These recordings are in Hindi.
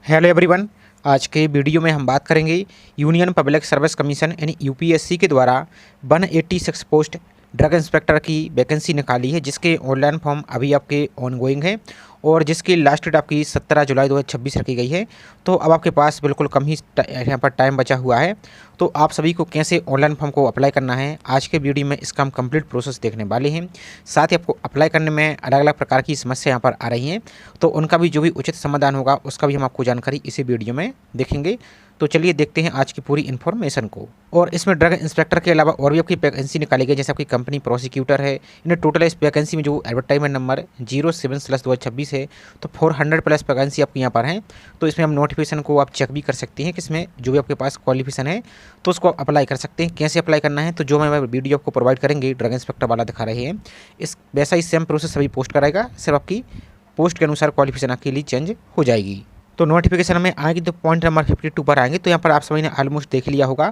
Hello everyone. आज के वीडियो में हम बात करेंगे यूनियन पब्लिक सर्विस कमीशन यानी यूपीएससी के द्वारा 186 पोस्ट ड्रग इंस्पेक्टर की वैकेंसी निकाली है, जिसके ऑनलाइन फॉर्म अभी आपके ऑनगोइंग है और जिसकी लास्ट डेट आपकी 17 जुलाई 2026 रखी गई है। तो अब आपके पास बिल्कुल कम ही यहाँ पर टाइम बचा हुआ है। तो आप सभी को कैसे ऑनलाइन फॉर्म को अप्लाई करना है, आज के वीडियो में इसका हम कंप्लीट प्रोसेस देखने वाले हैं। साथ ही आपको अप्लाई करने में अलग अलग प्रकार की समस्या यहाँ पर आ रही हैं, तो उनका भी जो भी उचित समाधान होगा उसका भी हम आपको जानकारी इसी वीडियो में देखेंगे। तो चलिए देखते हैं आज की पूरी इन्फॉर्मेशन को। और इसमें ड्रग इंस्पेक्टर के अलावा और भी आपकी वैकेंसी निकाली गई, जैसे आपकी कंपनी प्रोसिक्यूटर है। इन्हें टोटल इस वैकेंसी में जो एडवर्टाइजमेंट नंबर 07/2026 है, तो 400 प्लस वैकेंसी आपकी यहाँ पर है। तो इसमें हम नोटिफिकेशन को आप चेक भी कर सकते हैं कि इसमें जो भी आपके पास क्वालिफिकेशन है तो उसको आप अप्लाई कर सकते हैं। कैसे अप्लाई करना है तो जो मैं वीडियो आपको प्रोवाइड करेंगे ड्रग इंस्पेक्टर वाला दिखा रहे हैं, इस वैसा ही सेम प्रोसेस सभी पोस्ट कराएगा, सिर्फ आपकी पोस्ट के अनुसार क्वालिफिकेशन आपके लिए चेंज हो जाएगी। तो नोटिफिकेशन में आएगी तो पॉइंट नंबर 52 पर आएंगे। तो यहाँ पर आप सभी ने ऑलमोस्ट देख लिया होगा।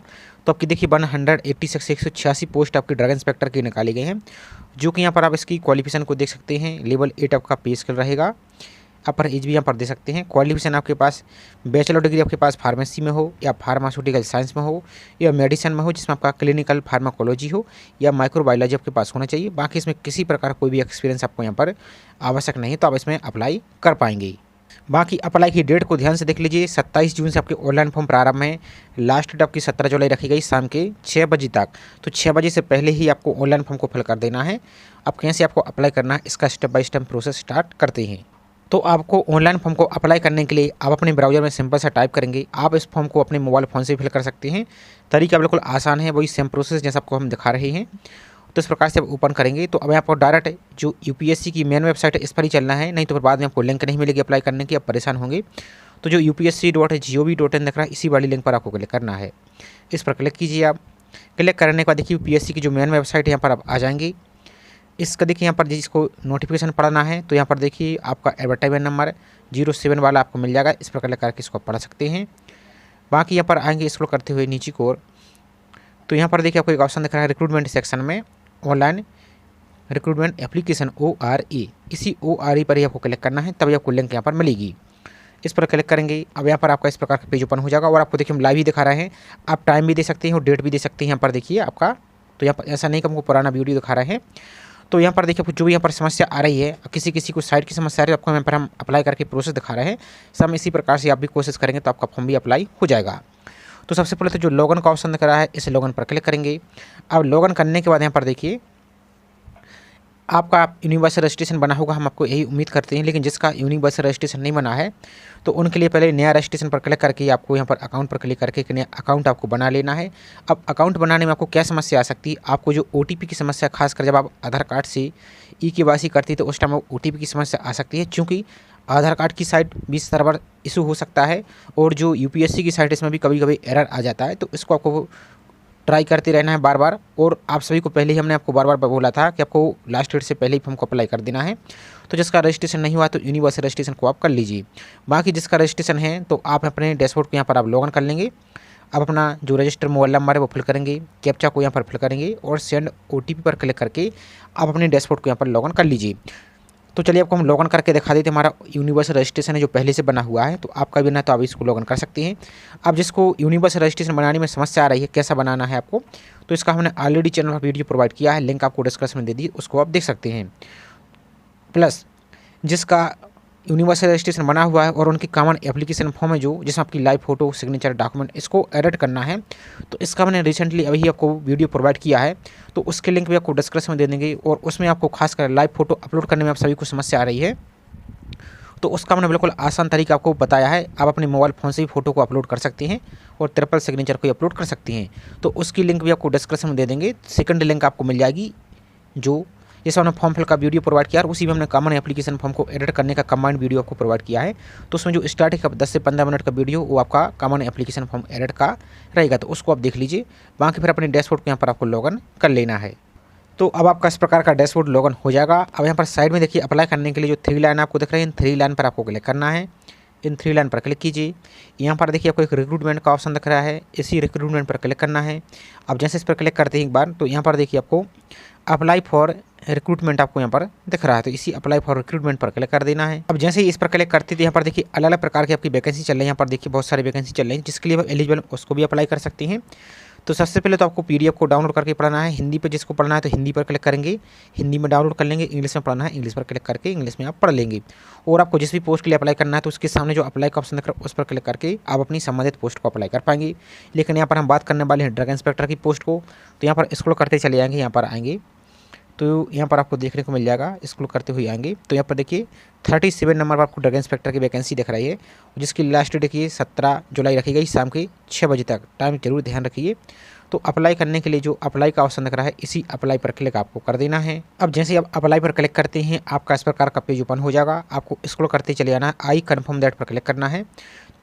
तो आपकी देखिए 186 पोस्ट आपकी ड्रग इंस्पेक्टर की निकाली गई हैं, जो कि यहाँ पर आप इसकी क्वालिफिकेशन को देख सकते हैं। लेवल 8 आपका पे स्केल रहेगा। अपर एज भी यहाँ पर दे सकते हैं। क्वालिफिकेशन आपके पास बैचलर डिग्री आपके पास फार्मेसी में हो या फार्मास्यूटिकल साइंस में हो या मेडिसिन में हो, जिसमें आपका क्लिनिकल फार्माकोलॉजी हो या माइक्रोबायोलॉजी आपके पास होना चाहिए। बाकी इसमें किसी प्रकार कोई भी एक्सपीरियंस आपको यहाँ पर आवश्यक नहीं है, तो आप इसमें अप्लाई कर पाएंगे। बाकी अप्लाई की डेट को ध्यान से देख लीजिए। 27 जून से आपके ऑनलाइन फॉर्म प्रारंभ है। लास्ट डेट आपकी 17 जुलाई रखी गई शाम के 6 बजे तक। तो 6 बजे से पहले ही आपको ऑनलाइन फॉर्म को फिल कर देना है। अब कैसे आपको अप्लाई करना है इसका step by step process start करते हैं। तो आपको ऑनलाइन फॉर्म को अप्लाई करने के लिए आप अपने ब्राउजर में सिंपल सा टाइप करेंगे। आप इस फॉर्म को अपने मोबाइल फ़ोन से फिल कर सकते हैं। तरीका बिल्कुल आसान है, वही सेम प्रोसेस जैसा आपको हम दिखा रहे हैं। तो इस प्रकार से आप ओपन करेंगे तो अब आपको डायरेक्ट जो यूपीएससी की मेन वेबसाइट है इस पर ही चलना है, नहीं तो फिर बाद में आपको लिंक नहीं मिलेगी अप्लाई करने की, आप परेशान होंगे। तो जो upsc.gov.in दिख रहा है इसी वाली लिंक पर आपको क्लिक करना है। इस पर क्लिक कीजिए। आप क्लिक करने के बाद देखिए यूपीएससी की जो मेन वेबसाइट है यहाँ पर आप आ जाएंगे। इसका देखिए यहाँ पर जिसको नोटिफिकेशन पढ़ना है तो यहाँ पर देखिए आपका एडवर्टाइजमेंट नंबर 07 वाला आपको मिल जाएगा। इस पर क्लिक करके इसको पढ़ सकते हैं। बाकी यहाँ पर आएंगे स्क्रॉल करते हुए नीचे की ओर, तो यहाँ पर देखिए आपको एक ऑप्शन दिख रहा है रिक्रूटमेंट सेक्शन में ऑनलाइन रिक्रूटमेंट एप्लीकेशन ORA। इसी ORA पर ही आपको क्लिक करना है, तभी आपको लिंक यहाँ पर मिलेगी। इस पर क्लिक करेंगे। अब यहाँ पर आपका इस प्रकार का पेज ओपन हो जाएगा और आपको देखिए हम लाइव ही दिखा रहे हैं। आप टाइम भी दे सकते हैं और डेट भी दे सकते हैं। यहाँ पर देखिए आपका, तो यहाँ पर ऐसा नहीं कि हमको पुराना वीडियो दिखा रहे हैं। तो यहाँ पर देखिए जो भी यहाँ पर समस्या आ रही है, किसी को साइट की समस्या आ रही है, आपको यहाँ पर हम अप्लाई करके प्रोसेस दिखा रहे हैं। सब इसी प्रकार से आप भी कोशिश करेंगे तो आपका फॉर्म भी अप्लाई हो जाएगा। तो सबसे पहले तो जो लॉगिन का ऑप्शन दिख रहा है इस लॉगिन पर क्लिक करेंगे। अब लॉगिन करने के बाद यहाँ पर देखिए आपका यूनिवर्सल रजिस्ट्रेशन बना होगा, हम आपको यही उम्मीद करते हैं। लेकिन जिसका यूनिवर्सल रजिस्ट्रेशन नहीं बना है तो उनके लिए पहले नया रजिस्ट्रेशन पर क्लिक करके आपको यहाँ पर अकाउंट पर क्लिक करके नया अकाउंट आपको बना लेना है। अब अकाउंट बनाने में आपको क्या समस्या आ सकती है, आपको जो OTP की समस्या, खासकर जब आप आधार कार्ड से ई-KYC करती है तो उस टाइम OTP की समस्या आ सकती है, क्योंकि आधार कार्ड की साइट भी सर्वर इशू हो सकता है और जो यूपीएससी की साइट इसमें भी कभी कभी एरर आ जाता है। तो इसको आपको ट्राई करते रहना है बार बार। और आप सभी को पहले ही हमने आपको बार बार बोला था कि आपको लास्ट डेट से पहले ही फॉर्म को अप्लाई कर देना है। तो जिसका रजिस्ट्रेशन नहीं हुआ तो यूनिवर्सल रजिस्ट्रेशन को आप कर लीजिए। बाकी जिसका रजिस्ट्रेशन है तो आप अपने डैशबोर्ड को यहाँ पर आप लॉगिन कर लेंगे। आप अपना जो रजिस्टर मोबाइल नंबर है वो फिल करेंगे, कैप्चा को यहाँ पर फिल करेंगे और सेंड OTP पर क्लिक करके आप अपने डैशबोर्ड को यहाँ पर लॉगिन कर लीजिए। तो चलिए आपको हम लॉगिन करके दिखा देते हैं। हमारा यूनिवर्सल रजिस्ट्रेशन है जो पहले से बना हुआ है, तो आपका भी ना तो आप इसको लॉगिन कर सकते हैं। अब जिसको यूनिवर्सल रजिस्ट्रेशन बनाने में समस्या आ रही है, कैसा बनाना है आपको, तो इसका हमने ऑलरेडी चैनल पर वीडियो प्रोवाइड किया है, लिंक आपको डिस्क्रिप्शन में दे दी, उसको आप देख सकते हैं। प्लस जिसका यूनिवर्सल रजिस्ट्रेशन बना हुआ है और उनकी कॉमन एप्लीकेशन फॉर्म है जो जिसमें आपकी लाइव फोटो, सिग्नेचर, डॉक्यूमेंट, इसको एडिट करना है, तो इसका मैंने रिसेंटली अभी आपको वीडियो प्रोवाइड किया है, तो उसके लिंक भी आपको डिस्क्रिप्शन में दे देंगे। और उसमें आपको खासकर लाइव फोटो अपलोड करने में आप सभी को समस्या आ रही है, तो उसका मैंने बिल्कुल आसान तरीका आपको बताया है। आप अपने मोबाइल फ़ोन से ही फोटो को अपलोड कर सकते हैं और ट्रिपल सिग्नेचर को अपलोड कर सकते हैं। तो उसकी लिंक भी आपको डिस्क्रिप्शन में दे देंगे। सेकंड लिंक आपको मिल जाएगी, जो जैसे हमने फॉर्म फिल का वीडियो प्रोवाइड किया और उसी में हमने कॉमन एप्लीकेशन फॉर्म को एडिट करने का कंबाइंड वीडियो आपको प्रोवाइड किया है। तो उसमें जो स्टार्टिंग का 10 से 15 मिनट का वीडियो वो आपका कॉमन एप्लीकेशन फॉर्म एडिट का रहेगा, तो उसको आप देख लीजिए। बाकी फिर अपने डैशबोर्ड को यहाँ पर आपको लॉगिन कर लेना है। तो अब आपका इस प्रकार का डैशबोर्ड लॉगिन हो जाएगा। अब यहाँ पर साइड में देखिए अप्लाई करने के लिए जो 3 लाइन आपको दिख रही है, इन 3 लाइन पर आपको क्लिक करना है। इन 3 लाइन पर क्लिक कीजिए। यहाँ पर देखिए आपको एक रिक्रूटमेंट का ऑप्शन दिख रहा है, इसी रिक्रूटमेंट पर क्लिक करना है। अब जैसे इस पर क्लिक करते हैं एक बार, तो यहाँ पर देखिए आपको अप्लाई फॉर रिक्रूटमेंट आपको यहाँ पर दिख रहा है, तो इसी अप्लाई फॉर रिक्रूटमेंट पर क्लिक कर देना है। अब जैसे ही इस पर क्लिक करते थे यहाँ पर देखिए अलग अलग प्रकार की आपकी वैकेंसी चल रही है। यहाँ पर देखिए बहुत सारी वैकेंसी चल रही है, जिसके लिए आप एलिजिबल उसको भी अप्लाई कर सकती हैं। तो सबसे पहले तो आपको पीडीएफ को डाउनलोड करके पढ़ना है। हिंदी पे जिसको पढ़ना है तो हिंदी पर क्लिक करेंगे, हिंदी में डाउनलोड कर लेंगे। इंग्लिश में पढ़ना है, इंग्लिश पर क्लिक करके इंग्लिश में आप पढ़ लेंगे। और आपको जिस भी पोस्ट के लिए अप्लाई करना है तो उसके सामने जो अप्लाई का ऑप्शन दिख रहा है उस पर क्लिक करके आप अपनी संबंधित पोस्ट को अप्लाई कर पाएंगे। लेकिन यहाँ पर हम बात करने वाले हैं ड्रग इंस्पेक्टर की पोस्ट को, तो यहाँ पर स्क्रॉल करते चले जाएंगे। यहाँ पर आएंगे तो यहाँ पर आपको देखने को मिल जाएगा, स्क्रॉल करते हुए आएंगे तो यहाँ पर देखिए 37 नंबर पर आपको ड्रग इंस्पेक्टर की वैकेंसी दिख रही है, जिसकी लास्ट डेट देखिए 17 जुलाई रखी गई शाम के 6 बजे तक। टाइम जरूर ध्यान रखिए। तो अप्लाई करने के लिए जो अप्लाई का ऑप्शन दिख रहा है इसी अप्लाई पर क्लिक आपको कर देना है। अब जैसे आप अप्लाई पर क्लिक करते हैं आपका इस प्रकार का पेज ओपन हो जाएगा। आपको स्क्रॉल करते चले जाना है, आई कन्फर्म दैट पर क्लिक करना है।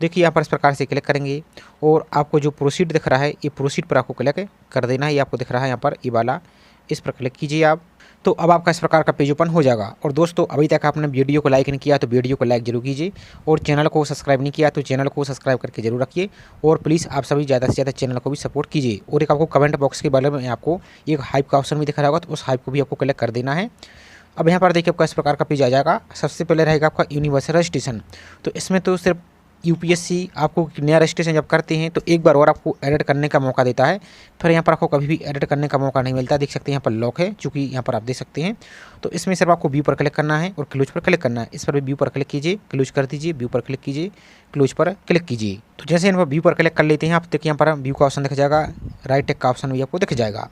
देखिए यहाँ पर इस प्रकार से क्लिक करेंगे और आपको जो प्रोसीड दिख रहा है ये प्रोसीड पर आपको क्लिक कर देना है। ये आपको दिख रहा है यहाँ पर ये वाला, इस पर क्लिक कीजिए आप। तो अब आपका इस प्रकार का पेज ओपन हो जाएगा। और दोस्तों अभी तक आपने वीडियो को लाइक नहीं किया तो वीडियो को लाइक जरूर कीजिए, और चैनल को सब्सक्राइब नहीं किया तो चैनल को सब्सक्राइब करके जरूर रखिए। और प्लीज़ आप सभी ज़्यादा से ज़्यादा चैनल को भी सपोर्ट कीजिए। और एक आपको कमेंट बॉक्स के बारे में आपको एक हाइप का ऑप्शन भी दिखा रहा होगा, तो उस हाइप को भी आपको क्लिक कर देना है। अब यहाँ पर देखिए आपका इस प्रकार का पेज आ जाएगा। सबसे पहले रहेगा आपका यूनिवर्सल रजिस्ट्रेशन। तो इसमें तो सिर्फ यूपीएससी आपको नया रजिस्ट्रेशन जब करते हैं तो एक बार और आपको एडिट करने का मौका देता है, फिर यहाँ पर आपको कभी भी एडिट करने का मौका नहीं मिलता। देख सकते हैं यहाँ पर लॉक है, चूँकि यहाँ पर आप देख सकते हैं। तो इसमें सिर्फ आपको व्यू पर क्लिक करना है और क्लोज पर क्लिक करना है। इस पर भी व्यू पर क्लिक कीजिए, क्लोज कर दीजिए, व्यू पर क्लिक कीजिए, क्लोज पर क्लिक कीजिए। तो जैसे यहाँ पर व्यू पर क्लिक कर लेते हैं आप, देखिए यहाँ पर व्यू का ऑप्शन दिख जाएगा, राइट टेक का ऑप्शन भी आपको दिख जाएगा।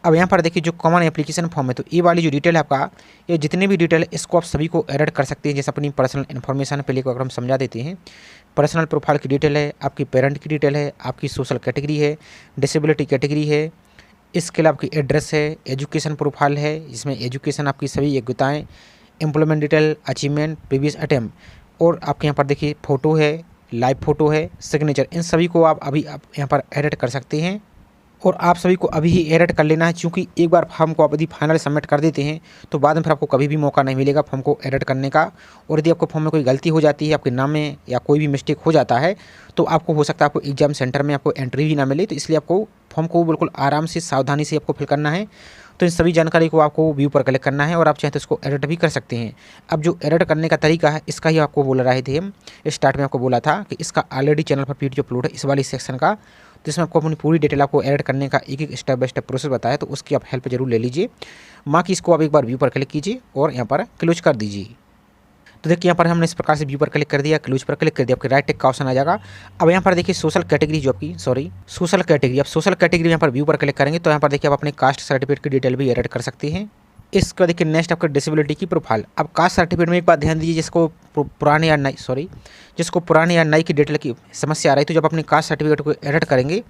अब यहाँ पर देखिए जो कॉमन एप्लीकेशन फॉर्म है, तो ये वाली जो डिटेल है आपका, ये जितने भी डिटेल है इसको आप सभी को एडिट कर सकते हैं। जैसे अपनी पर्सनल इन्फॉर्मेशन पहले को अगर हम समझा देते हैं, पर्सनल प्रोफाइल की डिटेल है, आपकी पेरेंट की डिटेल है, आपकी सोशल कैटेगरी है, डिसेबिलिटी कैटेगरी है, इसके अलावा आपकी एड्रेस है, एजुकेशन प्रोफाइल है जिसमें एजुकेशन आपकी सभी योग्यताएँ, employment detail, achievement, previous attempt, और आपके यहाँ पर देखिए फ़ोटो है, लाइव फ़ोटो है, सिग्नेचर, इन सभी को आप अभी यहाँ पर एडिट कर सकते हैं। और आप सभी को अभी ही एडिट कर लेना है, क्योंकि एक बार फॉर्म को आप यदि फाइनल सबमिट कर देते हैं तो बाद में फिर आपको कभी भी मौका नहीं मिलेगा फॉर्म को एडिट करने का। और यदि आपको फॉर्म में कोई गलती हो जाती है, आपके नाम में या कोई भी मिस्टेक हो जाता है, तो आपको हो सकता है आपको एग्जाम सेंटर में आपको एंट्री भी ना मिले। तो इसलिए आपको फॉर्म को बिल्कुल आराम से सावधानी से आपको फिल करना है। तो इन सभी जानकारी को आपको व्यू पर क्लिक करना है और आप चाहें तो इसको एडिट भी कर सकते हैं। अब जो एडिट करने का तरीका है इसका ही आपको बोल रहे थे हम, स्टार्ट में आपको बोला था कि इसका ऑलरेडी चैनल पर वीडियो अपलोड है इस वाली सेक्शन का, जिसमें आपको अपनी पूरी डिटेल आपको एडिट करने का एक एक स्टेप बाय स्टेप प्रोसेस बताया, तो उसकी आप हेल्प जरूर ले लीजिए। बाकी इसको आप एक बार व्यू पर क्लिक कीजिए और यहाँ पर क्लोज कर दीजिए। तो देखिए यहाँ पर हमने इस प्रकार से व्यू पर क्लिक कर दिया, क्लोज पर क्लिक कर दिया, आपके राइट टेक का ऑप्शन आ जाएगा। अब यहाँ पर देखिए सोशल कैटेगरी जो आपकी सोशल कैटेगरी, आप सोशल कैटेगरी यहाँ पर व्यू पर क्लिक करेंगे तो यहाँ पर देखिए आप अपने कास्ट सर्टिफिकेट की डिटेल भी एडिट कर सकते हैं। इसके बाद देखिए नेक्स्ट आपका डिसेबिलिटी की प्रोफाइल। अब कास्ट सर्टिफिकेट में एक बात ध्यान दीजिए, जिसको पुराने या नई की डिटेल की समस्या आ रही है, तो जब अपने कास्ट सर्टिफिकेट को एडिट करेंगे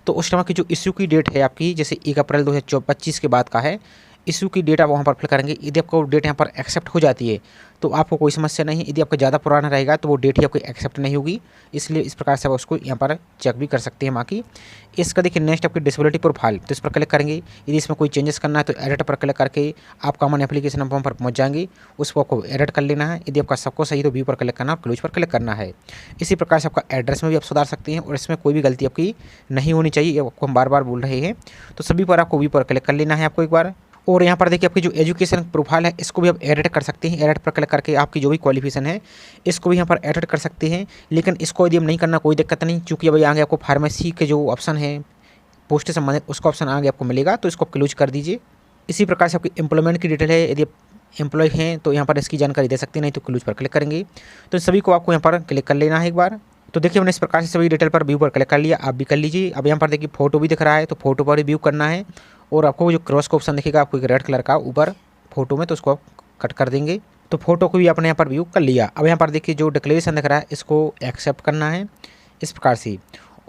तो उस टाइम की जो इश्यू की डेट है आपकी, जैसे 1 अप्रैल 2025 के बाद का है, इशू की डेट आप वहाँ पर फिल करेंगे। यदि आपको डेट यहाँ पर एक्सेप्ट हो जाती है तो आपको कोई समस्या नहीं है। यदि आपका ज़्यादा पुराना रहेगा तो वो डेट ही आपको एक्सेप्ट नहीं होगी, इसलिए इस प्रकार से आप उसको यहाँ पर चेक भी कर सकते हैं। बाकी इसका देखिए नेक्स्ट आपकी डिसेबिलिटी प्रोफाइल, तो इस पर क्लिक करेंगे। यदि इसमें कोई चेंजेस करना है तो एडिट पर क्लिक करके आप कॉमन एप्लीकेशन फॉर्म पर पहुँच जाएंगे, उसको आपको एडिट कर लेना है। यदि आपका सबको सही तो व्यू पर क्लिक करना और क्लोज पर क्लिक करना है। इसी प्रकार से आपका एड्रेस में भी आप सुधार सकते हैं और इसमें कोई भी गलती आपकी नहीं होनी चाहिए, ये आपको हम बार बार बोल रहे हैं। तो सभी पर आपको व्यू पर क्लिक कर लेना है आपको एक बार। और यहाँ पर देखिए आपकी जो एजुकेशन प्रोफाइल है इसको भी आप एडिट कर सकते हैं। एडिट पर क्लिक करके आपकी जो भी क्वालिफिकेशन है इसको भी यहाँ पर एडिट कर सकते हैं। लेकिन इसको यदि हम नहीं करना कोई दिक्कत नहीं, क्योंकि अभी आगे आपको फार्मेसी के जो ऑप्शन है पोस्ट से संबंधित उसका ऑप्शन आगे आपको मिलेगा, तो इसको क्लोज कर दीजिए। इसी प्रकार से आपकी एम्प्लॉयमेंट की डिटेल है, यदि एम्प्लॉय हैं तो यहाँ पर इसकी जानकारी दे सकते हैं, नहीं तो क्लोज पर क्लिक करेंगे। तो सभी को आपको यहाँ पर क्लिक कर लेना है एक बार। तो देखिए हमने इस प्रकार से सभी डिटेल पर व्यू पर क्लिक कर लिया, आप भी कर लीजिए। अब यहाँ पर देखिए फोटो भी दिख रहा है, तो फोटो पर भी व्यू करना है। और आपको जो क्रॉस का ऑप्शन दिखेगा आपको एक रेड कलर का ऊपर फोटो में, तो उसको आप कट कर देंगे। तो फोटो को भी आपने यहाँ पर व्यू कर लिया। अब यहाँ पर देखिए जो डिक्लेरेशन दिख रहा है इसको एक्सेप्ट करना है इस प्रकार से।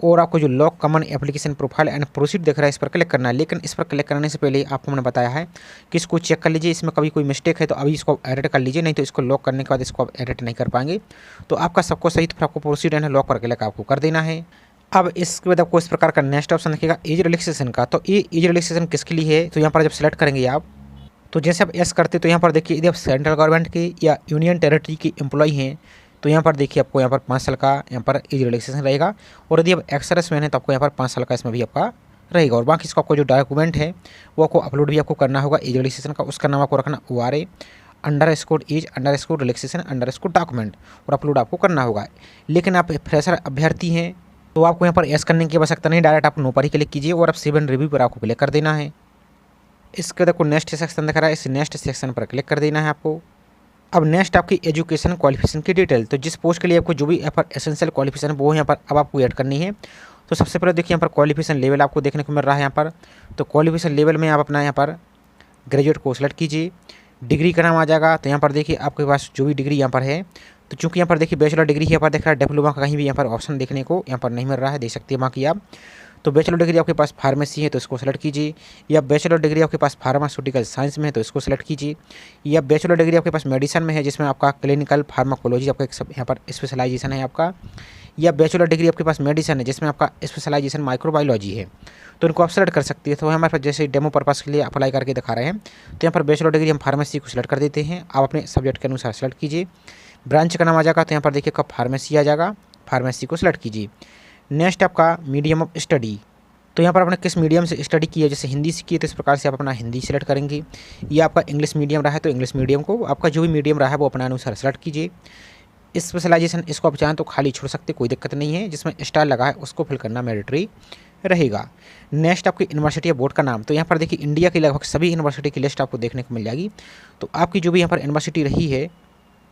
और आपको जो lock common application profile and proceed दिख रहा है इस पर क्लिक करना है। लेकिन इस पर क्लिक करने से पहले आपको मैंने बताया है कि इसको चेक कर लीजिए, इसमें कभी कोई मिस्टेक है तो अभी इसको एडिट कर लीजिए, नहीं तो इसको लॉक करने के बाद इसको आप एडिट नहीं कर पाएंगे। तो आपका सबको सही, तो फिर आपको प्रोसीड एंड लॉक पर क्लिक आपको कर देना है। अब इसके बाद आपको इस प्रकार का नेक्स्ट ऑप्शन दिखेगा एज रिलैक्सेशन का। तो ये एज रिलैक्सेशन किसके लिए है, तो यहाँ पर जब सेलेक्ट करेंगे आप, तो जैसे आप एस करते तो यहाँ पर देखिए यदि आप सेंट्रल गवर्नमेंट के या यूनियन टेरिटरी के एम्प्लॉय हैं तो यहाँ पर देखिए आपको यहाँ पर 5 साल का यहाँ पर एज रिलैक्सेशन रहेगा। और यदि आप एक्स सर्विसमैन है तो आपको यहाँ पर 5 साल का इसमें भी आपका रहेगा। और बाकी इसका आपको जो डॉक्यूमेंट है वो आपको अपलोड भी आपको करना होगा एज रिलैक्सेशन का। उसका नाम आपको रखना ORA_एज_रिलैक्सेशन_डॉक्यूमेंट और अपलोड आपको करना होगा। लेकिन आप फ्रेशर अभ्यर्थी हैं तो आपको यहाँ पर यस करने की आवश्यकता नहीं, डायरेक्ट आप नो पर ही क्लिक कीजिए और अब सेव एंड रिव्यू पर आपको क्लिक कर देना है। इसके बाद आपको नेक्स्ट सेक्शन दिख रहा है, इस नेक्स्ट सेक्शन पर क्लिक कर देना है आपको। अब नेक्स्ट आपकी एजुकेशन क्वालिफिकेशन की डिटेल, तो जिस पोस्ट के लिए आपको जो भी यहाँ पर एसेंशियल क्वालिफिकेशन है वो यहाँ पर अब आपको ऐड करनी है। तो सबसे पहले देखिए यहाँ पर क्वालिफिकेशन लेवल आपको देखने को मिल रहा है यहाँ पर। तो क्वालिफिकेशन लेवल में आप अपना यहाँ पर ग्रेजुएट को सेलेक्ट कीजिए। डिग्री का नाम आ जाएगा, तो यहाँ पर देखिए आपके पास जो भी डिग्री यहाँ पर है, तो चूँकि यहाँ पर देखिए बैचलर डिग्री यहाँ पर दिख रहा है, डिप्लोमा का कहीं भी यहाँ पर ऑप्शन देखने को यहाँ पर नहीं मिल रहा है, देख सकते हैं बाकी आप। तो बैचलर डिग्री आपके पास फार्मेसी है तो इसको सेलेक्ट कीजिए, या बैचलर डिग्री आपके पास फार्मास्यूटिकल साइंस में है तो इसको सेलेक्ट कीजिए, या बैचलर डिग्री आपके पास मेडिसिन में है जिसमें आपका क्लिनिकल फार्माकोलॉजी आपका एक सब यहाँ पर स्पेशलाइजेशन है आपका, या बैचलर डिग्री आपके पास मेडिसिन है जिसमें आपका स्पेशलाइजेशन माइक्रोबायोलॉजी है, तो इनको आप सेलेक्ट कर सकते हैं। तो हमारे पास जैसे डेमो पर्पस के लिए अप्लाई करके दिखा रहे हैं, तो यहाँ पर बैचलर डिग्री हम फार्मेसी को सेलेक्ट कर देते हैं। आप अपने सब्जेक्ट के अनुसार सेलेक्ट कीजिए। ब्रांच का नाम आ जाएगा, तो यहाँ पर देखिए आपका फार्मेसी आ जाएगा, फार्मेसी को सेलेक्ट कीजिए। नेक्स्ट आपका मीडियम ऑफ स्टडी, तो यहाँ पर आपने किस मीडियम से स्टडी की है, जैसे हिंदी से की है तो इस प्रकार से आप अपना हिंदी सेलेक्ट करेंगे, या आपका इंग्लिश मीडियम रहा है तो इंग्लिश मीडियम को, आपका जो भी मीडियम रहा है वो अपना अनुसार सेलेक्ट कीजिए। स्पेशलाइजेशन इसको आप चाहें तो खाली छोड़ सकते, कोई दिक्कत नहीं है, जिसमें स्टार लगा है उसको फिल करना मैंडेटरी रहेगा। नेक्स्ट आपकी यूनिवर्सिटी या बोर्ड का नाम, तो यहाँ पर देखिए इंडिया की लगभग सभी यूनिवर्सिटी की लिस्ट आपको देखने को मिल जाएगी। तो आपकी जो भी यहाँ पर यूनिवर्सिटी रही है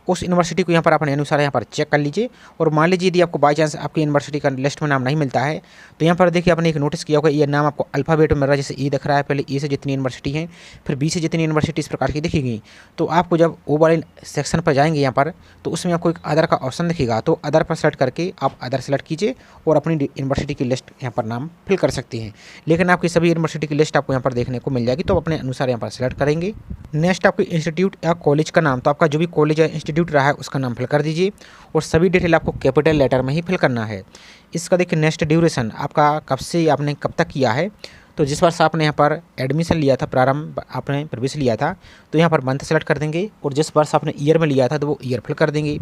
उस यूनिवर्सिटी को यहाँ पर अपने अनुसार यहाँ पर चेक कर लीजिए। और मान लीजिए यदि आपको बाई चांस आपकी यूनिवर्सिटी का लिस्ट में नाम नहीं मिलता है, तो यहाँ पर देखिए आपने एक नोटिस किया होगा, ये नाम आपको अल्फ़ाबेट में मिल रहा है, जैसे ई दिख रहा है, पहले ई से जितनी यूनिवर्सिटी हैं, फिर बी से जितनी यूनिवर्सिटी इस प्रकार की दिखेगी। तो आपको जब वो वाले सेक्शन पर जाएंगे यहाँ पर, तो उसमें आपको एक अदर का ऑप्शन दिखेगा, तो अदर पर सेलेक्ट करके आप अदर सेलेक्ट कीजिए और अपनी यूनिवर्सिटी की लिस्ट यहाँ पर नाम फिल कर सकते हैं। लेकिन आपकी सभी यूनिवर्सिटी की लिस्ट आपको यहाँ पर देखने को मिल जाएगी, तो अपने अनुसार यहाँ पर सेलेक्ट करेंगे। नेक्स्ट आपकी इंस्टीट्यूट या कॉलेज का नाम, तो आपका जो भी कॉलेज या इंस्टीट्यूट रहा है उसका नाम फिल कर दीजिए और सभी डिटेल आपको कैपिटल लेटर में ही फिल करना है। इसका देखिए नेक्स्ट ड्यूरेशन आपका कब से आपने कब तक किया है, तो जिस वर्ष आपने यहाँ पर एडमिशन लिया था, प्रारंभ आपने प्रवेश लिया था, तो यहाँ पर मंथ सेलेक्ट कर देंगे, और जिस वर्ष आपने ईयर में लिया था तो वो ईयर फिल कर देंगे।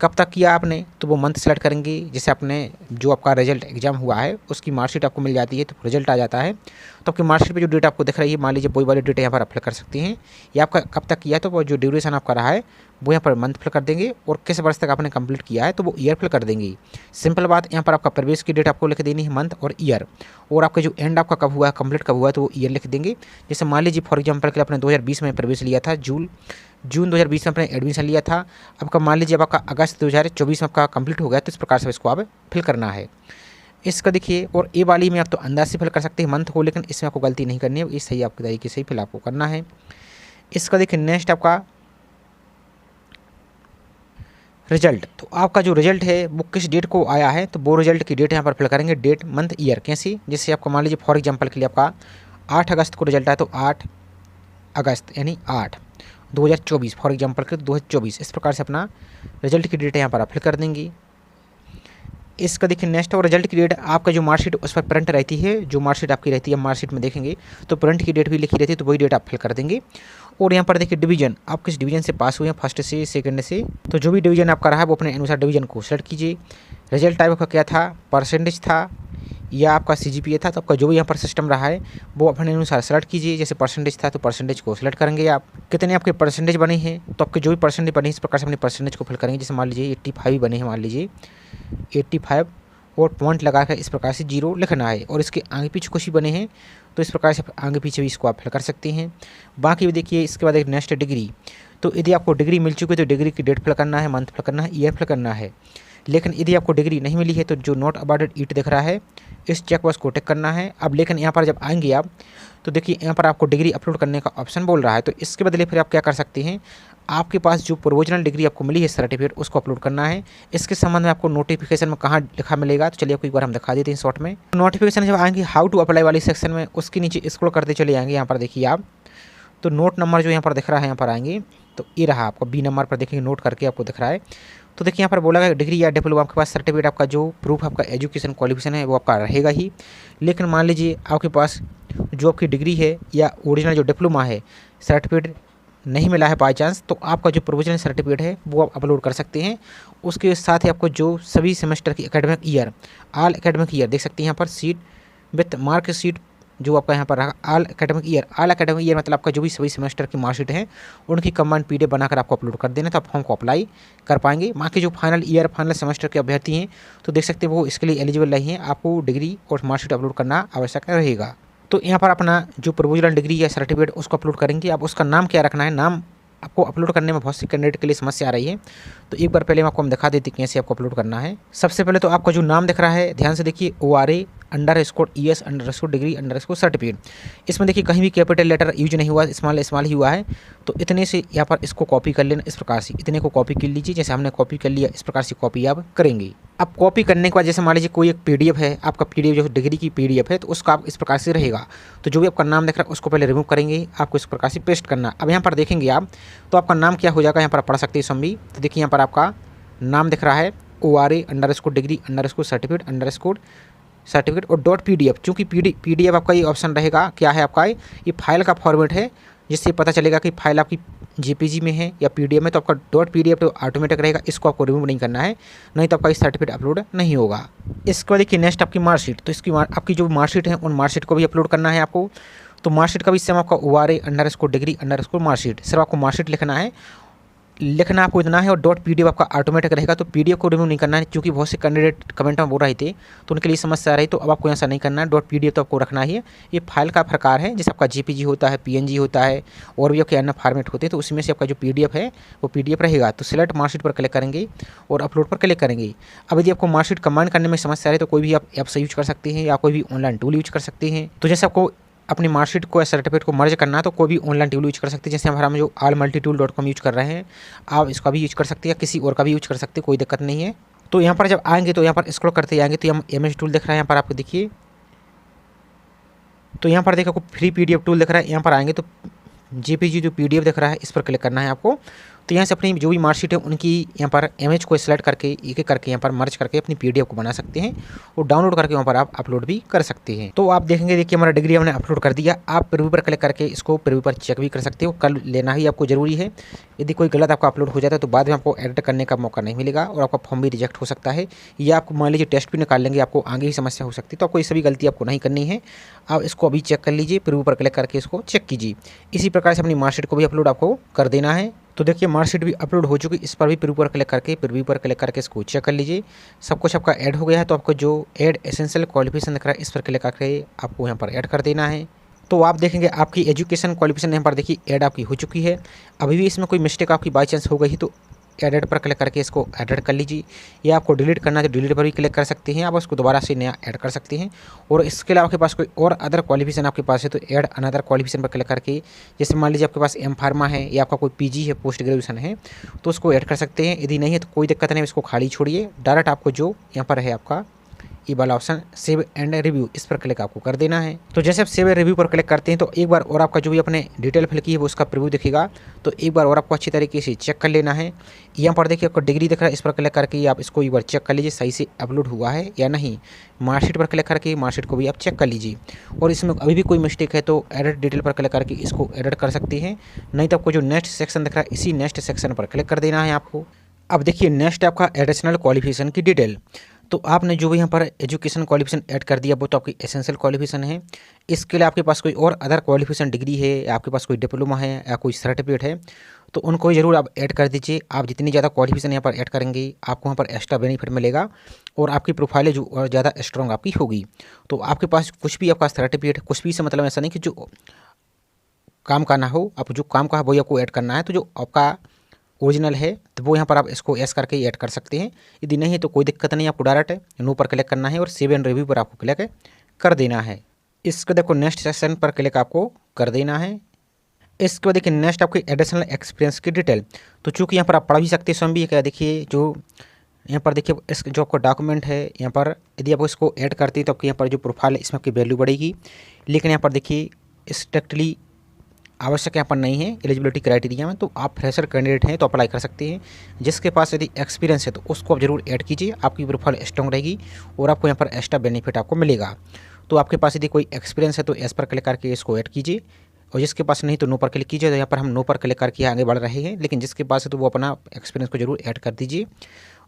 कब तक किया आपने, तो वो मंथ सेलेक्ट करेंगे। जैसे आपने जो आपका रिजल्ट एग्जाम हुआ है उसकी मार्कशीट आपको मिल जाती है, तो रिजल्ट आ जाता है, तो आपकी मार्कशीट पे जो डेट आपको दिख रही है, मान लीजिए वही वाली डेट यहाँ पर आप फिल कर सकते हैं, या आपका कब तक किया है तो वो जो ड्यूरेशन आपका रहा है वो यहाँ पर मंथ फिल कर देंगे, और किस वर्ष तक आपने कंप्लीट किया है तो वो ईयर फिल कर देंगे। सिंपल बात, यहाँ पर आपका प्रवेश की डेट आपको लिख देनी है, मंथ और ईयर, और आपका जो एंड आपका कब हुआ है, कंप्लीट कब हुआ है, तो वो ईयर लिख देंगे। जैसे मान लीजिए फॉर एग्जाम्पल के लिए आपने 2020 में प्रवेश लिया था, जून 2020 में आपने एडमिशन लिया था, आपका मान लीजिए अब आपका अगस्त 2024 में आपका कंप्लीट हो गया, तो इस प्रकार से इसको आप फिल करना है। इसका देखिए, और ए वाली में आप तो अंदाज से फिल कर सकते हैं मंथ को, लेकिन इसमें आपको गलती नहीं करनी है, ये सही आपके तरीके से ही फिल आपको करना है। इसका देखिए नेक्स्ट आपका रिजल्ट, तो आपका जो रिजल्ट है वो किस डेट को आया है, तो वो रिजल्ट की डेट यहाँ पर फिल करेंगे, डेट मंथ ईयर कैसी, जैसे आपको मान लीजिए फॉर एग्जांपल के लिए आपका 8 अगस्त को रिजल्ट आया, तो 8 अगस्त यानी 8/2024 फॉर एग्जांपल के 2024, इस प्रकार से अपना रिजल्ट की डेट यहाँ पर आप फिल कर देंगे। इसका देखिए नेक्स्ट, और रिजल्ट की डेट आपका जो मार्कशीट उस पर प्रिंट रहती है, जो मार्कशीट आपकी रहती है मार्कशीट में देखेंगे तो प्रिंट की डेट भी लिखी रहती है, तो वही डेट आप फिल कर देंगे। और यहाँ पर देखिए डिवीजन, आप किस डिवीजन से पास हुए हैं, फर्स्ट से सेकंड से, तो जो भी डिवीजन आपका रहा है वो अपने अनुसार डिवीजन को सेलेक्ट कीजिए। रिजल्ट टाइप आपका क्या था, परसेंटेज था या आपका CGPA था, तो आपका जो भी यहाँ पर सिस्टम रहा है वो अपने अनुसार सेलेक्ट कीजिए। जैसे परसेंटेज था तो परसेंटेज को सेलेक्ट करेंगे आप, कितने आपके परसेंटेज बने हैं, तो आपके जो भी परसेंटेज बने इस प्रकार से अपने परसेंटेज को फिल करेंगे। जैसे मान लीजिए 85 बने हैं, मान लीजिए 85 और पॉइंट लगा कर इस प्रकार से 0 लिखना है, और इसके आगे पीछे कुछ ही बने हैं तो इस प्रकार से आगे पीछे भी इसको आप फिल कर सकते हैं। बाकी भी देखिए इसके बाद एक नेक्स्ट डिग्री, तो यदि आपको डिग्री मिल चुकी है तो डिग्री की डेट फिल करना है, मंथ फिल करना है, ईयर फिल करना है। लेकिन यदि आपको डिग्री नहीं मिली है तो जो नॉट अबाउटेड इट दिख रहा है इस चेक बॉक्स को टिक करना है। अब लेकिन यहाँ पर जब आएंगे आप तो देखिए यहाँ पर आपको डिग्री अपलोड करने का ऑप्शन बोल रहा है, तो इसके बदले फिर आप क्या कर सकते हैं, आपके पास जो प्रोविजनल डिग्री आपको मिली है सर्टिफिकेट उसको अपलोड करना है। इसके संबंध में आपको नोटिफिकेशन में कहाँ लिखा मिलेगा, तो चलिए आपको एक बार हम दिखा देते हैं शॉर्ट में। नोटिफिकेशन जब आएंगे हाउ टू अप्लाई वाली सेक्शन में, उसके नीचे स्क्रॉल करते चले जाएंगे, यहाँ पर देखिए आप तो नोट नंबर जो यहाँ पर दिख रहा है यहाँ पर आएंगे, तो ये रहा आपको B नंबर पर देखेंगे नोट करके आपको दिख रहा है। तो देखिए यहाँ पर बोला गया डिग्री या डिप्लोमा आपके पास सर्टिफिकेट, आपका जो प्रूफ आपका एजुकेशन क्वालिफिकेशन है वो आपका रहेगा ही। लेकिन मान लीजिए आपके पास जो आपकी डिग्री है या ओरिजिनल जो डिप्लोमा है सर्टिफिकेट नहीं मिला है बाई चांस, तो आपका जो प्रोविजनल सर्टिफिकेट है वो आप अपलोड कर सकते हैं। उसके साथ ही आपको जो सभी सेमेस्टर की academic year, all academic year देख सकते हैं यहाँ पर सीट विथ मार्क शीट जो आपका यहाँ पर रहा ऑल एकेडमिक ईयर मतलब आपका जो भी सभी सेमेस्टर की मार्कशीट है उनकी कंबाइंड पीडीएफ बनाकर आपको अपलोड कर देना, तो आप फॉर्म को अप्लाई कर पाएंगे। बाकी जो फाइनल सेमेस्टर के अभ्यर्थी हैं तो देख सकते हैं वो इसके लिए एलिजिबल नहीं है, आपको डिग्री और मार्कशीट अपलोड करना आवश्यक रहेगा। तो यहाँ पर अपना जो प्रोविजनल डिग्री या सर्टिफिकेट उसको अपलोड करेंगे। आप उसका नाम क्या रखना है, नाम आपको अपलोड करने में बहुत सी कैंडिडेट के लिए समस्या आ रही है, तो एक बार पहले हम दिखा देते हैं कैसे आपको अपलोड करना है। सबसे पहले तो आपका जो नाम दिख रहा है ध्यान से देखिए, ORA_ES_degree_सर्टिफिकेट। इसमें देखिए कहीं भी कैपिटल लेटर यूज नहीं हुआ, स्मॉल ही हुआ है। तो इतने से यहाँ पर इसको कॉपी कर लेना, इस प्रकार से इतने को कॉपी कर लीजिए, जैसे हमने कॉपी कर लिया इस प्रकार से कॉपी आप करेंगे। अब कॉपी करने के बाद जैसे मान लीजिए कोई एक पीडीएफ है, आपका पीडीएफ जो डिग्री की पीडीएफ है तो उसका आप इस प्रकार से रहेगा। तो जो भी आपका नाम दिख रहा है उसको पहले रिमूव करेंगे, आपको इस प्रकार से पेस्ट करना। अब यहाँ पर देखेंगे आप तो आपका नाम क्या हो जाएगा, यहाँ पर पढ़ सकते हैं सभी। तो देखिए यहाँ पर आपका नाम दिख रहा है ORA_degree_सर्टिफिकेट और .pdf। चूँकि पीडीएफ आपका ये ऑप्शन रहेगा, क्या है आपका ये फाइल का फॉर्मेट है, जिससे पता चलेगा कि फाइल आपकी जेपीजी में है या पीडीएफ में। तो आपका .pdf तो ऑटोमेटिक रहेगा, इसको आपको रिमूव नहीं करना है, नहीं तो आपका इस सर्टिफिकेट अपलोड नहीं होगा। इसके बाद देखिए नेक्स्ट आपकी मार्कशीट, तो इसकी आपकी जो मार्कशीट है उन मार्कशीट को भी अपलोड करना है आपको। तो मार्कशीट का भी सेम आपका ORA_degree_मार्कशीट, सिर्फ आपको मार्कशीट लिखना आपको इतना है, और .pdf आपका ऑटोमेटिक रहेगा। तो पीडीएफ को रिमूव नहीं करना है, क्योंकि बहुत से कैंडिडेट कमेंट में बोल रहे थे तो उनके लिए समस्या आ रही। तो अब आपको ऐसा नहीं करना है, .pdf तो आपको रखना ही है। ये फाइल का प्रकार है, जैसे आपका जेपीजी होता है, पीएनजी होता है और भी आपके अन्य फॉर्मेट होते हैं, तो उसमें से आपका जो पीडीएफ है वो पीडीएफ रहेगा। तो सिलेक्ट मार्कशीट पर क्लिक करेंगे और अपलोड पर क्लिक करेंगे। अब यदि आपको मार्कशीट कंबाइन करने में समस्या आ रही है तो कोई भी आप ऐप से यूज कर सकते हैं या कोई भी ऑनलाइन टूल यूज कर सकते हैं। तो जैसे आपको अपनी मार्कशीट को या सर्टिफिकेट को मर्ज करना है तो कोई भी ऑनलाइन टूल यूज कर सकते हैं। जैसे हम जो allmultitool.com यूज कर रहे हैं, आप इसका भी यूज कर सकते हैं या किसी और का भी यूज कर सकते हैं, कोई दिक्कत नहीं है। तो यहाँ पर जब आएंगे तो यहाँ पर स्क्रॉल करते आएंगे तो यहाँ MS टूल दिख रहा है, यहाँ पर आपको देखिए। तो यहाँ पर देखिए आपको फ्री पीडीएफ टूल दिख रहा है, यहाँ पर आएंगे तो जेपीजी जो पीडीएफ दिख रहा है इस पर क्लिक करना है आपको। तो यहाँ से अपनी जो भी मार्कशीट है उनकी यहाँ पर इमेज को सिलेक्ट करके एक एक करके यहाँ पर मर्ज करके अपनी पीडीएफ को बना सकते हैं और डाउनलोड करके वहाँ पर आप अपलोड भी कर सकते हैं। तो आप देखेंगे देखिए हमारा डिग्री हमने अपलोड कर दिया। आप प्रीव्यू पर क्लिक करके इसको प्रीव्यू पर चेक भी कर सकते हो, कर लेना ही आपको जरूरी है। यदि कोई गलत आपका अपलोड हो जाता है तो बाद में आपको एडिट करने का मौका नहीं मिलेगा और आपका फॉर्म भी रिजेक्ट हो सकता है, या आपको मान लीजिए टेस्ट भी निकाल लेंगे, आपको आगे ही समस्या हो सकती है। तो आपको ये सभी गलती आपको नहीं करनी है, आप इसको अभी चेक कर लीजिए, प्रीव्यू पर क्लिक करके इसको चेक कीजिए। इसी प्रकार से अपनी मार्कशीट को भी अपलोड आपको कर देना है। तो देखिए मार्कशीट भी अपलोड हो चुकी, इस पर भी प्रीव्यू पर क्लिक करके इसको चेक कर लीजिए। सब कुछ आपका ऐड हो गया है। तो आपको जो ऐड एसेंशियल क्वालिफिकेशन दिख रहा है इस पर क्लिक करके आपको यहाँ पर ऐड कर देना है। तो आप देखेंगे आपकी एजुकेशन क्वालिफिकेशन यहाँ पर देखिए ऐड आपकी हो चुकी है। अभी भी इसमें कोई मिस्टेक आपकी बाई चांस हो गई तो एडिट पर क्लिक करके इसको एडिट कर लीजिए, या आपको डिलीट करना है तो डिलीट पर भी क्लिक कर सकते हैं, आप उसको दोबारा से नया ऐड कर सकते हैं। और इसके अलावा आपके पास कोई और अदर क्वालिफिकेशन आपके पास है तो ऐड अनदर क्वालिफिकेशन पर क्लिक करके, जैसे मान लीजिए आपके पास एम फार्मा है या आपका कोई पीजी है, पोस्ट ग्रेजुएशन है, तो उसको ऐड कर सकते हैं। यदि नहीं है तो कोई दिक्कत नहीं, इसको खाली छोड़िए। डायरेक्ट आपको जो यहाँ पर है आपका ये वाला ऑप्शन सेव एंड रिव्यू, इस पर क्लिक आपको कर देना है। तो जैसे आप सेव एंड रिव्यू पर क्लिक करते हैं तो एक बार और आपका जो भी अपने डिटेल फिल की है वो उसका प्रीव्यू दिखेगा। तो एक बार और आपको अच्छी तरीके से चेक कर लेना है। यहाँ पर देखिए आपको डिग्री दिख रहा है, इस पर क्लिक करके आप इसको एक बार चेक कर लीजिए सही से अपलोड हुआ है या नहीं। मार्कशीट पर क्लिक करके मार्कशीट को भी आप चेक कर लीजिए, और इसमें अभी भी कोई मिस्टेक है तो एडिट डिटेल पर क्लिक करके इसको एडिट कर सकते हैं। नहीं तो आपको जो नेक्स्ट सेक्शन दिख रहा है इसी नेक्स्ट सेक्शन पर क्लिक कर देना है आपको। अब देखिए नेक्स्ट आपका एडिशनल क्वालिफिकेशन की डिटेल। तो आपने जो भी यहाँ पर एजुकेशन क्वालिफिकेशन ऐड कर दिया वो तो आपकी एसेंशियल क्वालिफिकेशन है। इसके लिए आपके पास कोई और अदर क्वालिफिकेशन डिग्री है या आपके पास कोई डिप्लोमा है या कोई सर्टिफिकेट है तो उनको ज़रूर आप ऐड कर दीजिए। आप जितनी ज़्यादा क्वालिफिकेशन यहाँ पर ऐड करेंगे आपको वहाँ पर एक्स्ट्रा बेनिफिट मिलेगा और आपकी प्रोफाइल है जो और ज़्यादा स्ट्रॉन्ग आपकी होगी। तो आपके पास कुछ भी आपका सर्टिफिकेट, कुछ भी से मतलब ऐसा नहीं कि जो काम का ना हो, आप जो काम का है वही आपको ऐड करना है। तो जो आपका ओरिजिनल है तो वो यहाँ पर आप इसको एस करके ऐड कर सकते हैं। यदि नहीं है तो कोई दिक्कत नहीं, आपको डायरेक्ट नो पर क्लिक करना है और सेव एंड रिव्यू पर आपको क्लिक कर देना है। इसको देखो नेक्स्ट सेक्शन पर क्लिक आपको कर देना है। इसके बाद देखिए नेक्स्ट आपकी एडिशनल एक्सपीरियंस की डिटेल। तो चूँकि यहाँ पर आप पढ़ भी सकते हैं स्वयं भी, क्या देखिए जो यहाँ पर देखिए इस जो आपका डॉक्यूमेंट है यहाँ पर यदि आप इसको ऐड करते हैं तो आपके यहाँ पर जो प्रोफाइल है इसमें आपकी वैल्यू बढ़ेगी। लेकिन यहाँ पर देखिए स्ट्रिक्टली आवश्यक यहाँ पर नहीं है एलिजिबिलिटी क्राइटेरिया में। तो आप फ्रेशर कैंडिडेट हैं तो अप्लाई कर सकते हैं। जिसके पास यदि एक्सपीरियंस है तो उसको आप जरूर ऐड कीजिए, आपकी प्रोफाइल स्ट्रॉन्ग रहेगी और आपको यहाँ पर एक्स्ट्रा बेनिफिट आपको मिलेगा। तो आपके पास यदि कोई एक्सपीरियंस है तो एस पर क्लिक करके इसको ऐड कीजिए, और जिसके पास नहीं तो नो पर क्लिक कीजिए। तो यहाँ पर हम नो पर क्लिक करके आगे बढ़ रहे हैं, लेकिन जिसके पास है तो वो अपना एक्सपीरियंस को जरूर ऐड कर दीजिए।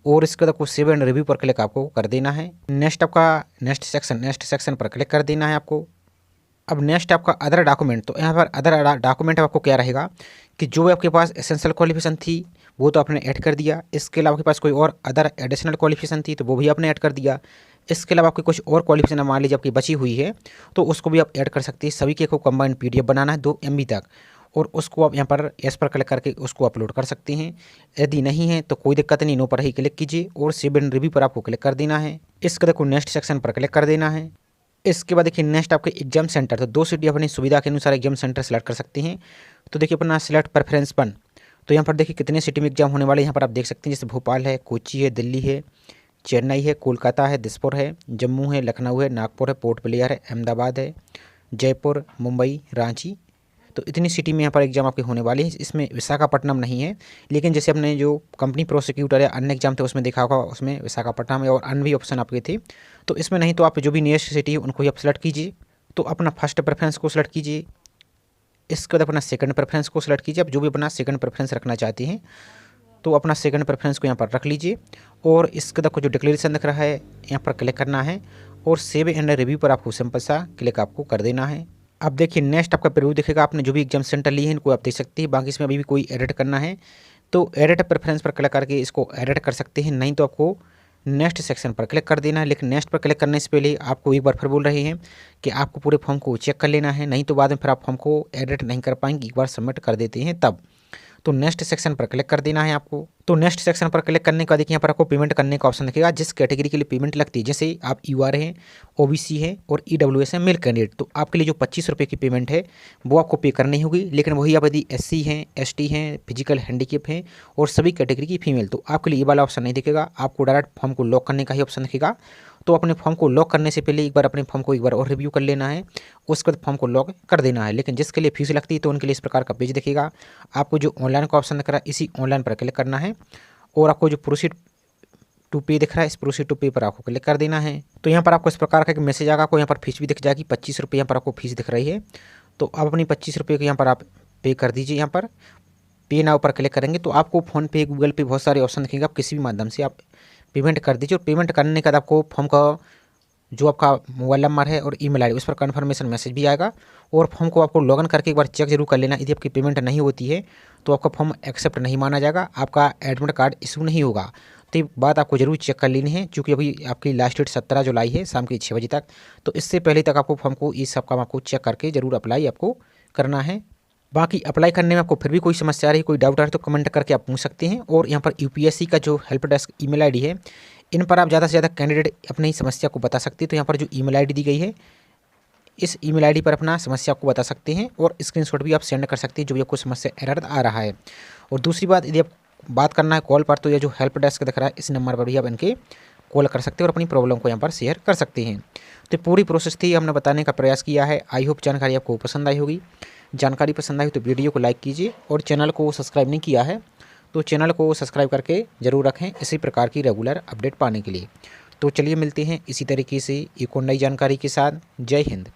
और इसके बाद आपको सेव एंड रिव्यू पर क्लिक आपको कर देना है। नेक्स्ट आपका नेक्स्ट सेक्शन पर क्लिक कर देना है आपको। अब नेक्स्ट आपका अदर डॉक्यूमेंट, तो यहाँ पर अदर डॉक्यूमेंट आपको क्या रहेगा कि जो आपके पास एसेंशियल क्वालिफिकेशन थी वो तो आपने ऐड कर दिया, इसके अलावा आपके पास कोई और अदर एडिशनल क्वालिफिकेशन थी तो वो भी आपने ऐड कर दिया, इसके अलावा आपकी कुछ और क्वालिफिकेशन मान लीजिए आपकी बची हुई है तो उसको भी आप ऐड कर सकते हैं। सभी के को कंबाइंड PDF बनाना है 2 MB तक, और उसको आप यहाँ पर एस पर क्लिक करके उसको अपलोड कर सकते हैं। यदि नहीं है तो कोई दिक्कत नहीं, नो पर ही क्लिक कीजिए और सेव एंड रिव्यू पर आपको क्लिक कर देना है। इसके देखो नेक्स्ट सेक्शन पर क्लिक कर देना है। इसके बाद देखिए नेक्स्ट आपके एग्जाम सेंटर, तो 2 सिटी अपनी सुविधा के अनुसार एग्जाम सेंटर सेलेक्ट कर सकते हैं। तो देखिए अपना सिलेक्ट प्रेफरेंस 1, तो यहाँ पर देखिए कितने सिटी में एग्जाम होने वाले यहाँ पर आप देख सकते हैं, जैसे भोपाल है, कोची है, दिल्ली है, चेन्नई है, कोलकाता है, दिसपुर है, जम्मू है, लखनऊ है, नागपुर है, पोर्ट ब्लेयर है, अहमदाबाद है, जयपुर, मुंबई, रांची। तो इतनी सिटी में यहाँ पर एग्जाम आपके होने वाली है। इसमें विशाखापट्टनम नहीं है, लेकिन जैसे अपने जो कंपनी प्रोसिक्यूटर है अन्य एग्जाम थे उसमें देखा होगा, उसमें विशाखापट्टनम और अन्य भी ऑप्शन आपके थे। तो इसमें नहीं, तो आप जो भी नियरेस्ट सिटी है उनको ही आप सेलेक्ट कीजिए। तो अपना फर्स्ट प्रेफरेंस को सेलेक्ट कीजिए, इसके बाद अपना सेकंड प्रेफरेंस को सेलेक्ट कीजिए। आप जो भी अपना सेकंड प्रेफरेंस रखना चाहते हैं तो अपना सेकंड प्रेफरेंस को यहाँ पर रख लीजिए, और इसके बाद जो डिक्लेरेशन दिख रहा है यहाँ पर क्लिक करना है, और सेव एंड रिव्यू पर आपको सिंपल सा क्लिक आपको कर देना है। अब देखिए नेक्स्ट आपका प्रीव्यू दिखेगा, आपने जो भी एग्जाम सेंटर लिए हैं इनको आप देख सकते हैं। बाकी इसमें अभी भी कोई एडिट करना है तो एडिट प्रेफरेंस पर क्लिक करके इसको एडिट कर सकते हैं, नहीं तो आपको नेक्स्ट सेक्शन पर क्लिक कर देना है। लेकिन नेक्स्ट पर क्लिक करने से पहले आपको एक बार फिर बोल रहे हैं कि आपको पूरे फॉर्म को चेक कर लेना है, नहीं तो बाद में फिर आप फॉर्म को एडिट नहीं कर पाएंगे, एक बार सबमिट कर देते हैं तब। तो नेक्स्ट सेक्शन पर क्लिक कर देना है आपको। तो नेक्स्ट सेक्शन पर क्लिक करने के बाद देखिए यहाँ पर आपको पेमेंट करने का ऑप्शन दिखेगा, जिस कैटेगरी के लिए पेमेंट लगती है, जैसे आप UR हैं, OBC है और EWS है, मेल कैंडिडेट, तो आपके लिए जो 25 रुपये की पेमेंट है वो आपको पे करनी होगी। लेकिन वही आप यदि SC हैं, ST हैं, फिजिकल हैंडीकेप हैं और सभी कैटेगरी की फीमेल, तो आपके लिए ये वाला ऑप्शन नहीं दिखेगा, आपको डायरेक्ट फॉर्म को लॉक करने का ही ऑप्शन दिखेगा। तो अपने फॉर्म को लॉक करने से पहले एक बार अपने फॉर्म को एक बार और रिव्यू कर लेना है, उसके बाद फॉर्म को लॉक कर देना है। लेकिन जिसके लिए फीस लगती है तो उनके लिए इस प्रकार का पेज दिखेगा। आपको जो ऑनलाइन का ऑप्शन दिख रहा है इसी ऑनलाइन पर क्लिक करना है, और आपको जो प्रोसीड टू पे दिख रहा है इस प्रोसीड टू पे पर आपको क्लिक कर देना है। तो यहाँ पर आपको इस प्रकार का एक मैसेज आएगा, आपको यहाँ पर फीस भी दिख जाएगी, 25 रुपये यहाँ पर आपको फीस दिख रही है। तो आप अपनी 25 रुपये को यहाँ पर आप पे कर दीजिए। यहाँ पर पे नाउ पर क्लिक करेंगे तो आपको फ़ोनपे, गूगल पे बहुत सारे ऑप्शन दिखेंगे, आप किसी भी माध्यम से आप पेमेंट कर दीजिए। और पेमेंट करने के बाद आपको फॉर्म का जो आपका मोबाइल नंबर है और ईमेल आईडी उस पर कन्फर्मेशन मैसेज भी आएगा, और फॉर्म को आपको लॉगिन करके एक बार चेक जरूर कर लेना। यदि आपकी पेमेंट नहीं होती है तो आपका फॉर्म एक्सेप्ट नहीं माना जाएगा, आपका एडमिट कार्ड इशू नहीं होगा। तो ये बात आपको जरूर चेक कर लेनी है, क्योंकि अभी आपकी लास्ट डेट 17 जुलाई है शाम के 6 बजे तक। तो इससे पहले तक आपको फॉर्म को इस सब काम आपको चेक करके जरूर अप्लाई आपको करना है। बाकी अप्लाई करने में आपको फिर भी कोई समस्या आ रही, कोई डाउट आ रहा है तो कमेंट करके आप पूछ सकते हैं। और यहाँ पर UPSC का जो हेल्प डेस्क ईमेल आईडी है, इन पर आप ज़्यादा से ज़्यादा कैंडिडेट अपनी समस्या को बता सकते हैं। तो यहाँ पर जो ईमेल आईडी दी गई है इस ईमेल आईडी पर अपना समस्या को बता सकते हैं, और स्क्रीनशॉट भी आप सेंड कर सकते हैं जो भी आपको समस्या एरर आ रहा है। और दूसरी बात, यदि आप बात करना है कॉल पर, तो ये जो हेल्प डेस्क दिख रहा है इस नंबर पर भी आप इनके कॉल कर सकते हैं और अपनी प्रॉब्लम को यहाँ पर शेयर कर सकते हैं। तो पूरी प्रोसेस थी, हमने बताने का प्रयास किया है। आई होप जानकारी आपको पसंद आई होगी। जानकारी पसंद आई तो वीडियो को लाइक कीजिए, और चैनल को सब्सक्राइब नहीं किया है तो चैनल को सब्सक्राइब करके ज़रूर रखें इसी प्रकार की रेगुलर अपडेट पाने के लिए। तो चलिए मिलते हैं इसी तरीके से एक और नई जानकारी के साथ। जय हिंद।